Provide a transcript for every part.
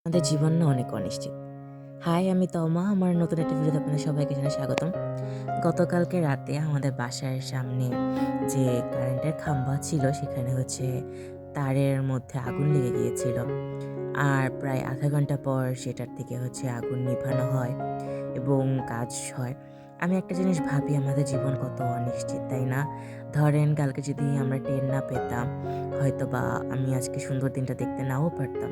আমাদের জীবন না অনেক অনিশ্চিত। হাই, আমি তমা। আমার নতুন একটা ভিডিওতে আপনাদের সবাইকে জানাই স্বাগতম। গতকালকে রাতে আমাদের বাসার সামনে যে কারেন্টের খাম্বা ছিল, সেখানে তারের মধ্যে আগুন লেগে গিয়েছিল। আর প্রায় আধা ঘন্টা পর সেটার থেকে আগুন নিভানো হয় এবং কাজ হয়। আমি একটা জিনিস ভাবি, আমাদের জীবন কত অনিশ্চিত, তাই না? ধরেন কালকে যদি আমরা টের না পেতাম, হয়তোবা আমি আজকে সুন্দর দিনটা দেখতে নাও পারতাম।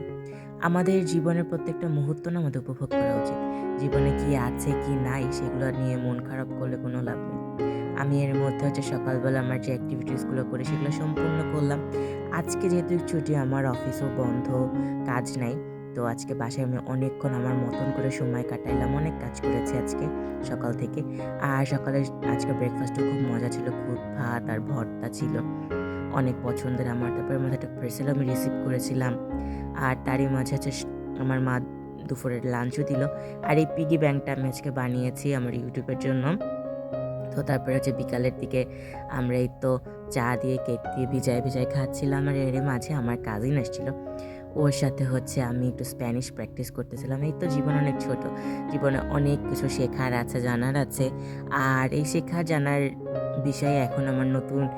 আমাদের জীবনের প্রত্যেকটা মুহূর্ত না আমাদের উপভোগ করা উচিত। জীবনে কি আছে কি নাই সেগুলো নিয়ে মন খারাপ করলে কোনো লাভ নেই। আমি এর মধ্যে সকালবেলা আমার যে এক্টিভিটিস গুলো করি সেগুলো সম্পূর্ণ করলাম। আজকে যেহেতু ছুটি, আমার অফিসও বন্ধ, কাজ নাই। তো আজকে বাসায় আমি অনেকক্ষণ আমার মতন করে সময় কাটাইলাম। অনেক কাজ করেছি আজকে সকাল থেকে। আর সকালে আজকে ব্রেকফাস্টও খুব মজা ছিল। খুদ ভাত আর ভর্তা ছিল। অনেক পছন্দের আমার। তারপরে এর মধ্যে একটা পার্সেলও আমি রিসিভ করেছিলাম। আর তারই মাঝে আমার মা দুপুরের লাঞ্চও দিল। আর এই পিগি ব্যাংকটা আমি আজকে বানিয়েছি আমার ইউটিউবের জন্য। তো তারপরে বিকালের দিকে আমরা এই তো চা দিয়ে কেক দিয়ে ভিজায় খাচ্ছিলাম। আর এর মাঝে আমার কাজিন আসছিল। ওর সাথে আমি একটু স্প্যানিশ প্র্যাকটিস করতেছিলাম। এই তো জীবন অনেক ছোট। জীবনে অনেক কিছু শেখার আছে, জানার আছে। আর এই শেখার জানার বিষয়ে এখন আমার নতুন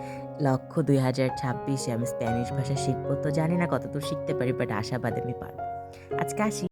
লক্ষ্য ২০২৬ আমি স্প্যানিশ ভাষা শিখব। তো জানি না কতদূর শিখতে পারি, বাট আশাবাদী আমি পারব। আজকে আসি।